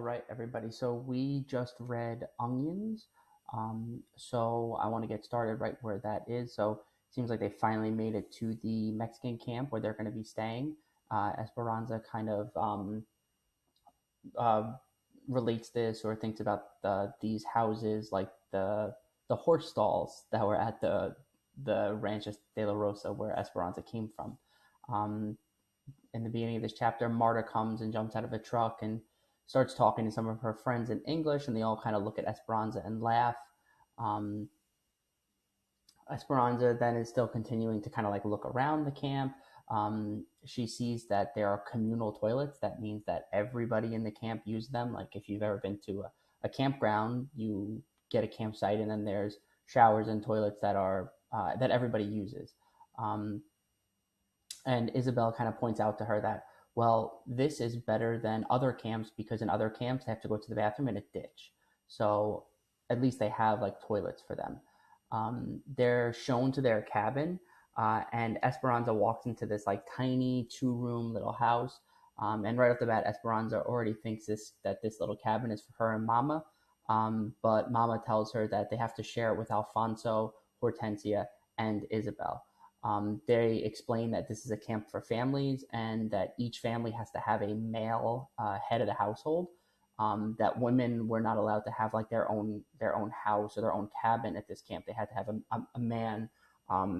right, everybody. So we just read Onions. So I want to get started right where that is. So it seems like they finally made it to the Mexican camp where they're going to be staying. Esperanza kind of uh, relates this or thinks about these houses like the horse stalls that were at the Ranchos de la Rosa where Esperanza came from. Um, in the beginning of this chapter, Marta comes and jumps out of a truck and starts talking to some of her friends in English, and they all kind of look at Esperanza and laugh. Um, Esperanza then is still continuing to kind of like look around the camp. She sees that there are communal toilets. That means that everybody in the camp uses them. Like if you've ever been to a campground, you get a campsite, and then there's showers and toilets that are that everybody uses. Um, and Isabel kind of points out to her that, well, this is better than other camps because in other camps they have to go to the bathroom in a ditch. So at least they have like toilets for them. They're shown to their cabin, and Esperanza walks into this like tiny 2 room little house. And right off the bat, Esperanza already thinks that this little cabin is for her and Mama. But Mama tells her that they have to share it with Alfonso, Hortensia, and Isabel. They explain that this is a camp for families and that each family has to have a male head of the household. That women were not allowed to have like their own house or their own cabin at this camp. They had to have a man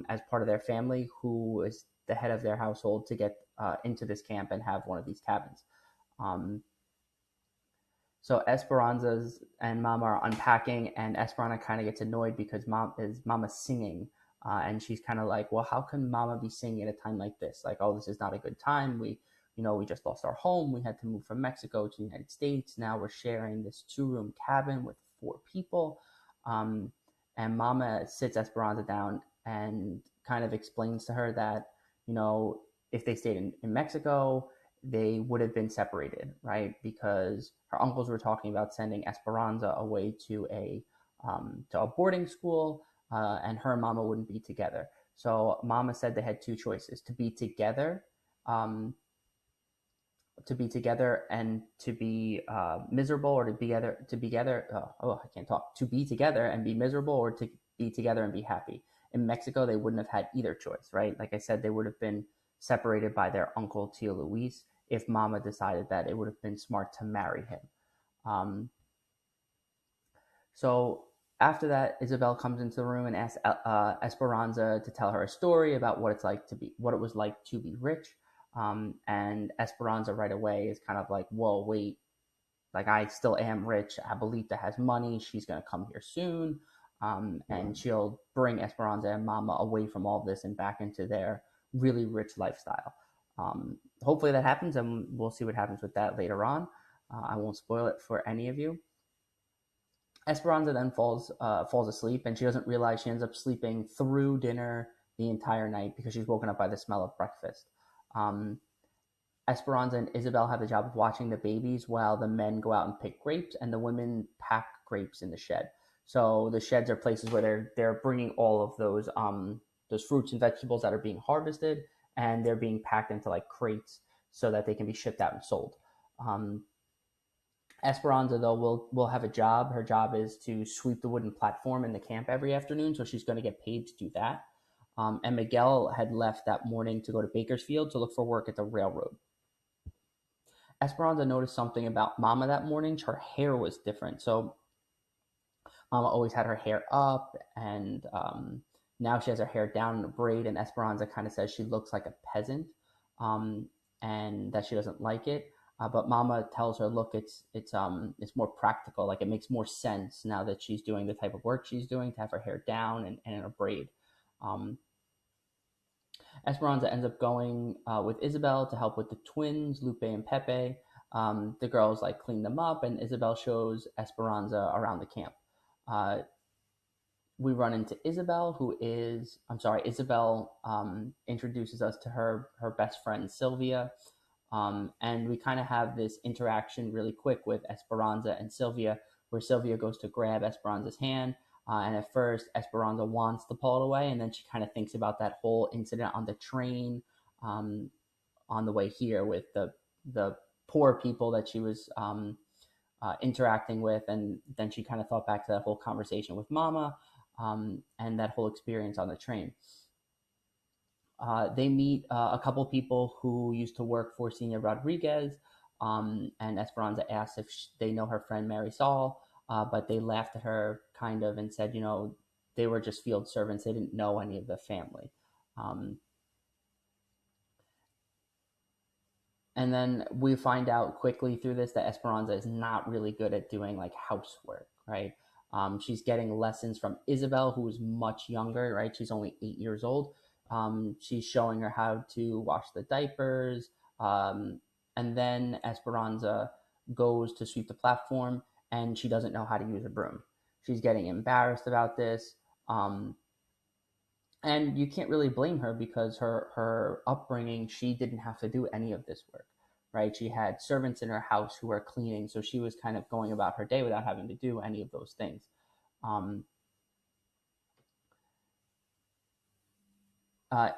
as part of their family who is the head of their household to get into this camp and have one of these cabins. Um, so Esperanza's and Mama are unpacking, and Esperanza kind of gets annoyed because Mama singing, and she's kind of like, "Well, how can Mama be singing at a time like this? Like, oh, this is not a good time. We just lost our home. We had to move from Mexico to the United States. Now we're sharing this 2 room cabin with 4 people." Um, and Mama sits Esperanza down and kind of explains to her that, you know, if they stayed in Mexico, they would have been separated, right? Because her uncles were talking about sending Esperanza away to a boarding school, and her and Mama wouldn't be together. So Mama said they had 2 choices: um, to be together and to be miserable, or to be together. I can't talk. To be together and be miserable, or to be together and be happy. In Mexico, they wouldn't have had either choice, right? Like I said, they would have been separated by their uncle Tio Luis if Mama decided that it would have been smart to marry him. Um, so after that, Isabel comes into the room and asks Esperanza to tell her a story about what it was like to be rich. And Esperanza right away is kind of like, "Whoa, wait! Like I still am rich. Abuelita has money. She's gonna come here soon, and she'll bring Esperanza and Mama away from all this and back into their really rich lifestyle." Hopefully that happens, and we'll see what happens with that later on. I won't spoil it for any of you. Esperanza then falls asleep, and she doesn't realize she ends up sleeping through dinner the entire night because she's woken up by the smell of breakfast. Um, Esperanza and Isabel have the job of watching the babies while the men go out and pick grapes, and the women pack grapes in the shed. So the sheds are places where they're bringing all of those fruits and vegetables that are being harvested, and they're being packed into like crates so that they can be shipped out and sold. Um, Esperanza though will have a job. Her job is to sweep the wooden platform in the camp every afternoon, so she's going to get paid to do that. And Miguel had left that morning to go to Bakersfield to look for work at the railroad. Esperanza noticed something about Mama that morning. Her hair was different. So Mama always had her hair up, and now she has her hair down in a braid. And Esperanza kind of says she looks like a peasant, um, and that she doesn't like it. But Mama tells her, "Look, it's more practical. Like it makes more sense now that she's doing the type of work she's doing to have her hair down and in a braid." Um, Esperanza ends up going with Isabel to help with the twins, Lupe and Pepe. The girls like clean them up, and Isabel shows Esperanza around the camp. Uh, we run into Isabel, Isabel introduces us to her best friend Sylvia, and we kind of have this interaction really quick with Esperanza and Sylvia, where Sylvia goes to grab Esperanza's hand. And at first, Esperanza wants to pull it away, and then she kind of thinks about that whole incident on the train on the way here with the poor people that she was interacting with. And then she kind of thought back to that whole conversation with Mama, and that whole experience on the train. They meet a couple people who used to work for Senor Rodriguez, and Esperanza asks if they know her friend Marisol, but they laughed at her kind of and said, they were just field servants. They didn't know any of the family. Um, and then we find out quickly through this that Esperanza is not really good at doing like housework, right? She's getting lessons from Isabel, who's much younger, right? She's only 8 years old. She's showing her how to wash the diapers. Um, and then Esperanza goes to sweep the platform and she doesn't know how to use a broom. She's getting embarrassed about this. Um, and you can't really blame her because her upbringing, she didn't have to do any of this work, right? She had servants in her house who were cleaning, so she was kind of going about her day without having to do any of those things. um,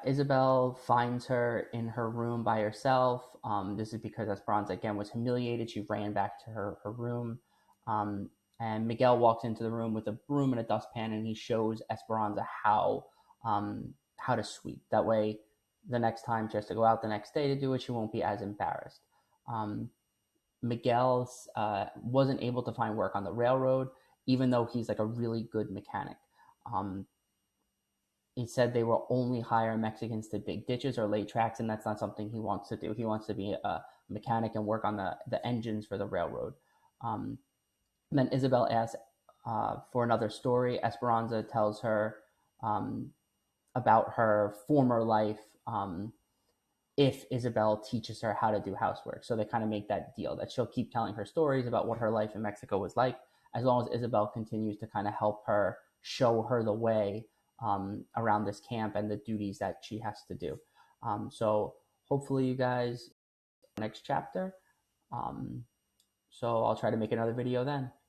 Isabel finds her in her room by herself. This is because Esperanza again was humiliated. She ran back to her room. Um, and Miguel walks into the room with a broom and a dustpan, and he shows Esperanza how to sweep. That way, the next time she has to go out the next day to do it, she won't be as embarrassed. Um, Miguel wasn't able to find work on the railroad, even though he's like a really good mechanic. Um, he said they will only hire Mexicans to dig ditches or lay tracks, and that's not something he wants to do. He wants to be a mechanic and work on the engines for the railroad. Um, and then Isabel asks for another story. Esperanza tells her um, about her former life, if Isabel teaches her how to do housework. So they kind of make that deal that she'll keep telling her stories about what her life in Mexico was like, as long as Isabel continues to kind of help her, show her the way around this camp and the duties that she has to do. So hopefully, you guys, next chapter. Um, so I'll try to make another video then.